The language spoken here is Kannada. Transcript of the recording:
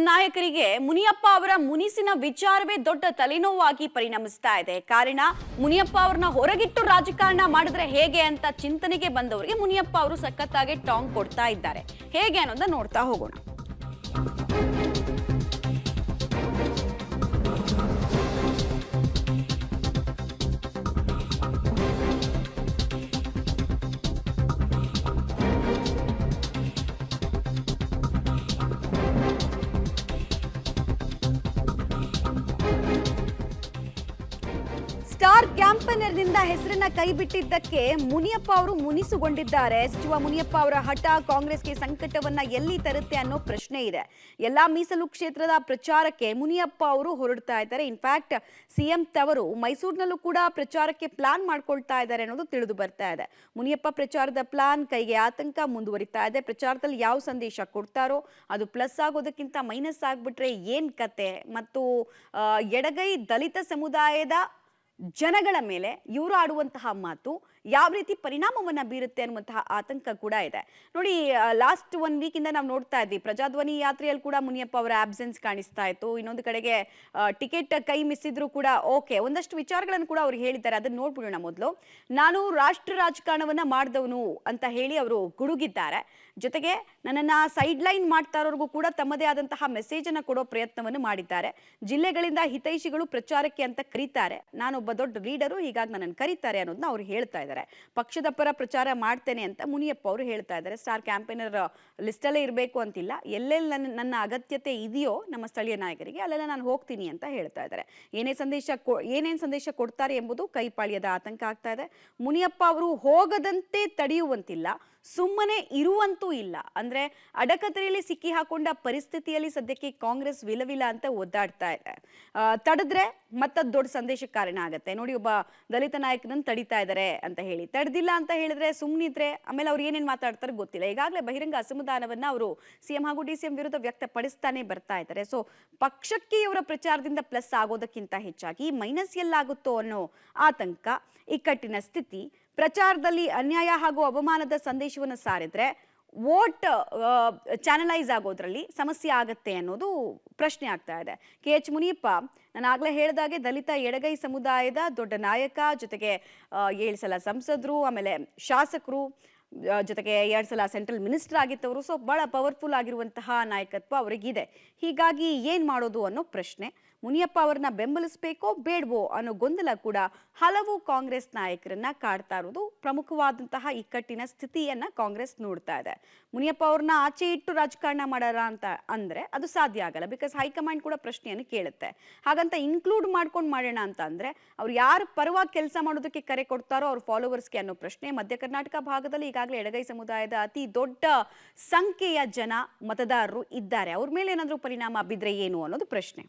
ನಾಯಕರಿಗೆ ಮುನಿಯಪ್ಪ ಅವರ ಮುನಿಸಿನ ವಿಚಾರವೇ ದೊಡ್ಡ ತಲೆನೋವಾಗಿ ಪರಿಣಮಿಸ್ತಾ ಇದೆ. ಕಾರಣ ಮುನಿಯಪ್ಪ ಅವರನ್ನ ಹೊರಗಿಟ್ಟು ರಾಜಕಾರಣ ಮಾಡಿದ್ರೆ ಹೇಗೆ ಅಂತ ಚಿಂತನೆಗೆ ಬಂದವರಿಗೆ ಮುನಿಯಪ್ಪ ಅವರು ಸಖತ್ತಾಗಿ ಟಾಂಗ್ ಕೊಡ್ತಾ ಇದ್ದಾರೆ. ಹೇಗೆ ಅನ್ನೋದನ್ನ ನೋಡ್ತಾ ಹೋಗೋಣ. ಸ್ಟಾರ್ ಕ್ಯಾಂಪೇನರ್ನಿಂದ ಹೆಸರನ್ನ ಕೈಬಿಟ್ಟಿದ್ದಕ್ಕೆ ಮುನಿಯಪ್ಪ ಅವರು ಮುನಿಸುಗೊಂಡಿದ್ದಾರೆ. ಸಚಿವ ಮುನಿಯಪ್ಪ ಅವರ ಹಠ ಕಾಂಗ್ರೆಸ್ಗೆ ಸಂಕಟವನ್ನ ಎಲ್ಲಿ ತರುತ್ತೆ ಅನ್ನೋ ಪ್ರಶ್ನೆ ಇದೆ. ಎಲ್ಲಾ ಮೀಸಲು ಕ್ಷೇತ್ರದ ಪ್ರಚಾರಕ್ಕೆ ಮುನಿಯಪ್ಪ ಅವರು ಹೊರಡ್ತಾ ಇದ್ದಾರೆ. ಇನ್ಫ್ಯಾಕ್ಟ್ ಸಿಎಂ ತವರು ಮೈಸೂರಿನಲ್ಲೂ ಕೂಡ ಪ್ರಚಾರಕ್ಕೆ ಪ್ಲಾನ್ ಮಾಡ್ಕೊಳ್ತಾ ಇದ್ದಾರೆ ಅನ್ನೋದು ತಿಳಿದು ಬರ್ತಾ ಇದೆ. ಮುನಿಯಪ್ಪ ಪ್ರಚಾರದ ಪ್ಲಾನ್ ಕೈಗೆ ಆತಂಕ ಮುಂದುವರಿತಾ ಇದೆ. ಪ್ರಚಾರದಲ್ಲಿ ಯಾವ ಸಂದೇಶ ಕೊಡ್ತಾರೋ ಅದು ಪ್ಲಸ್ ಆಗೋದಕ್ಕಿಂತ ಮೈನಸ್ ಆಗ್ಬಿಟ್ರೆ ಏನ್ ಕತೆ, ಮತ್ತು ಎಡಗೈ ದಲಿತ ಸಮುದಾಯದ ಜನಗಳ ಮೇಲೆ ಇವರು ಆಡುವಂತಹ ಮಾತು ಯಾವ ರೀತಿ ಪರಿಣಾಮವನ್ನ ಬೀರುತ್ತೆ ಅನ್ನುವಂತಹ ಆತಂಕ ಕೂಡ ಇದೆ. ನೋಡಿ, ಲಾಸ್ಟ್ 1 ವೀಕ್ ಇಂದ ನಾವು ನೋಡ್ತಾ ಇದ್ವಿ, ಪ್ರಜಾಧ್ವನಿ ಯಾತ್ರೆಯಲ್ಲಿ ಕೂಡ ಮುನಿಯಪ್ಪ ಅವರ ಆಬ್ಸೆನ್ಸ್ ಕಾಣಿಸ್ತಾ ಇತ್ತು. ಇನ್ನೊಂದು ಕಡೆಗೆ ಟಿಕೆಟ್ ಕೈ ಮಿಸ್ಸಿದ್ರು ಕೂಡ ಓಕೆ, ಒಂದಷ್ಟು ವಿಚಾರಗಳನ್ನು ಕೂಡ ಅವ್ರು ಹೇಳಿದ್ದಾರೆ. ಅದನ್ನ ನೋಡ್ಬಿಡೋಣ. ಮೊದಲು, ನಾನು ರಾಷ್ಟ್ರ ರಾಜಕಾರಣವನ್ನ ಮಾಡಿದವನು ಅಂತ ಹೇಳಿ ಅವರು ಗುಡುಗಿದ್ದಾರೆ. ಜೊತೆಗೆ ನನ್ನನ್ನ ಸೈಡ್ ಲೈನ್ ಮಾಡ್ತಾ ಇರೋರ್ಗೂ ಕೂಡ ತಮ್ಮದೇ ಆದಂತಹ ಮೆಸೇಜ್ ಅನ್ನ ಕೊಡೋ ಪ್ರಯತ್ನವನ್ನು ಮಾಡಿದ್ದಾರೆ. ಜಿಲ್ಲೆಗಳಿಂದ ಹಿತೈಷಿಗಳು ಪ್ರಚಾರಕ್ಕೆ ಅಂತ ಕರೀತಾರೆ, ನಾನೊಬ್ಬ ದೊಡ್ಡ ಲೀಡರು, ಹೀಗಾಗಿ ನನ್ನನ್ನು ಕರೀತಾರೆ ಅನ್ನೋದನ್ನ ಅವ್ರು ಹೇಳ್ತಾ ಇದ್ದಾರೆ. ಪಕ್ಷದ ಪರ ಪ್ರಚಾರ ಮಾಡ್ತೇನೆ ಅಂತ ಮುನಿಯಪ್ಪ ಅವರು ಹೇಳ್ತಾ ಇದ್ದಾರೆ. ಸ್ಟಾರ್ ಕ್ಯಾಂಪೇನರ್ ಲಿಸ್ಟ್ ಅಲ್ಲೇ ಇರಬೇಕು ಅಂತಿಲ್ಲ, ಎಲ್ಲೆಲ್ಲಿ ನನ್ನ ಅಗತ್ಯತೆ ಇದೆಯೋ ನಮ್ಮ ಸ್ಥಳೀಯ ನಾಯಕರಿಗೆ ಅಲ್ಲೆಲ್ಲ ನಾನು ಹೋಗ್ತೀನಿ ಅಂತ ಹೇಳ್ತಾ ಇದ್ದಾರೆ. ಏನೇನ್ ಸಂದೇಶ ಕೊಡ್ತಾರೆ ಎಂಬುದು ಕೈಪಾಳ್ಯದ ಆತಂಕ ಆಗ್ತಾ ಇದೆ. ಮುನಿಯಪ್ಪ ಅವರು ಹೋಗದಂತೆ ತಡೆಯುವಂತಿಲ್ಲ, ಸುಮ್ಮನೆ ಇರುವಂತೂ ಇಲ್ಲ. ಅಂದ್ರೆ ಅಡಕತರೆಯಲ್ಲಿ ಸಿಕ್ಕಿ ಹಾಕೊಂಡ ಪರಿಸ್ಥಿತಿಯಲ್ಲಿ ಸದ್ಯಕ್ಕೆ ಕಾಂಗ್ರೆಸ್ ವಿಲವಿಲ ಅಂತ ಒದ್ದಾಡ್ತಾ ಇದೆ. ತಡೆದ್ರೆ ಮತ್ತದ್ ದೊಡ್ಡ ಸಂದೇಶಕ್ಕೆ ಕಾರಣ ಆಗತ್ತೆ. ನೋಡಿ, ಒಬ್ಬ ದಲಿತ ನಾಯಕನನ್ನು ತಡಿತಾ ಇದ್ದಾರೆ ಅಂತ ಹೇಳಿ, ತಡೆದಿಲ್ಲ ಅಂತ ಹೇಳಿದ್ರೆ ಸುಮ್ಮನಿದ್ರೆ ಆಮೇಲೆ ಅವ್ರು ಏನೇನ್ ಮಾತಾಡ್ತಾರೆ ಗೊತ್ತಿಲ್ಲ. ಈಗಾಗಲೇ ಬಹಿರಂಗ ಅಸಮಾಧಾನವನ್ನ ಅವರು ಸಿಎಂ ಹಾಗೂ ಡಿಸಿಎಂ ವಿರುದ್ಧ ವ್ಯಕ್ತಪಡಿಸ್ತಾನೆ ಬರ್ತಾ ಇದ್ದಾರೆ. ಸೊ ಪಕ್ಷಕ್ಕೆ ಇವರ ಪ್ರಚಾರದಿಂದ ಪ್ಲಸ್ ಆಗೋದಕ್ಕಿಂತ ಹೆಚ್ಚಾಗಿ ಮೈನಸ್ ಎಲ್ಲಾಗುತ್ತೋ ಅನ್ನೋ ಆತಂಕ, ಇಕ್ಕಟ್ಟಿನ ಸ್ಥಿತಿ, ಪ್ರಚಾರದಲ್ಲಿ ಅನ್ಯಾಯ ಹಾಗೂ ಅವಮಾನದ ಸಂದೇಶವನ್ನು ಸಾರಿದ್ರೆ ವೋಟ್ ಚಾನಲೈಸ್ ಆಗೋದ್ರಲ್ಲಿ ಸಮಸ್ಯೆ ಆಗತ್ತೆ ಅನ್ನೋದು ಪ್ರಶ್ನೆ ಆಗ್ತಾ ಇದೆ. KH ಮುನಿಯಪ್ಪ ನಾನು ಆಗ್ಲೇ ಹೇಳಿದಾಗೆ ದಲಿತ ಎಡಗೈ ಸಮುದಾಯದ ದೊಡ್ಡ ನಾಯಕ, ಜೊತೆಗೆ 7 ಸಲ ಸಂಸದರು, ಆಮೇಲೆ ಶಾಸಕರು, ಜೊತೆಗೆ 2 ಸಲ ಸೆಂಟ್ರಲ್ ಮಿನಿಸ್ಟರ್ ಆಗಿದ್ದವರು. ಸೊ ಬಹಳ ಪವರ್ಫುಲ್ ಆಗಿರುವಂತಹ ನಾಯಕತ್ವ ಅವರಿಗಿದೆ. ಹೀಗಾಗಿ ಏನ್ ಮಾಡೋದು ಅನ್ನೋ ಪ್ರಶ್ನೆ. ಮುನಿಯಪ್ಪ ಅವರನ್ನ ಬೆಂಬಲಿಸಬೇಕೋ ಬೇಡವೋ ಅನ್ನೋ ಗೊಂದಲ ಕೂಡ ಹಲವು ಕಾಂಗ್ರೆಸ್ ನಾಯಕರನ್ನ ಕಾಡ್ತಾ ಇರೋದು ಪ್ರಮುಖವಾದಂತಹ ಇಕ್ಕಟ್ಟಿನ ಸ್ಥಿತಿಯನ್ನ ಕಾಂಗ್ರೆಸ್ ನೋಡ್ತಾ ಇದೆ. ಮುನಿಯಪ್ಪ ಅವ್ರನ್ನ ಆಚೆ ಇಟ್ಟು ರಾಜಕಾರಣ ಮಾಡಾರ ಅಂತ ಅಂದ್ರೆ ಅದು ಸಾಧ್ಯ ಆಗಲ್ಲ. ಬಿಕಾಸ್ ಹೈಕಮಾಂಡ್ ಕೂಡ ಪ್ರಶ್ನೆಯನ್ನು ಕೇಳುತ್ತೆ. ಹಾಗಂತ ಇನ್ಕ್ಲೂಡ್ ಮಾಡ್ಕೊಂಡು ಮಾಡೋಣ ಅಂತ ಅಂದ್ರೆ ಅವ್ರು ಯಾರು ಪರವಾಗಿ ಕೆಲಸ ಮಾಡೋದಕ್ಕೆ ಕರೆ ಕೊಡ್ತಾರೋ ಅವ್ರ ಫಾಲೋವರ್ಸ್ಗೆ ಅನ್ನೋ ಪ್ರಶ್ನೆ. ಮಧ್ಯ ಕರ್ನಾಟಕ ಭಾಗದಲ್ಲಿ ಈಗಾಗಲೇ ಎಡಗೈ ಸಮುದಾಯದ ಅತಿ ದೊಡ್ಡ ಸಂಖ್ಯೆಯ ಜನ ಮತದಾರರು ಇದ್ದಾರೆ. ಅವ್ರ ಮೇಲೆ ಏನಾದರೂ ಪರಿಣಾಮ ಬಿದ್ರೆ ಏನು ಅನ್ನೋದು ಪ್ರಶ್ನೆ.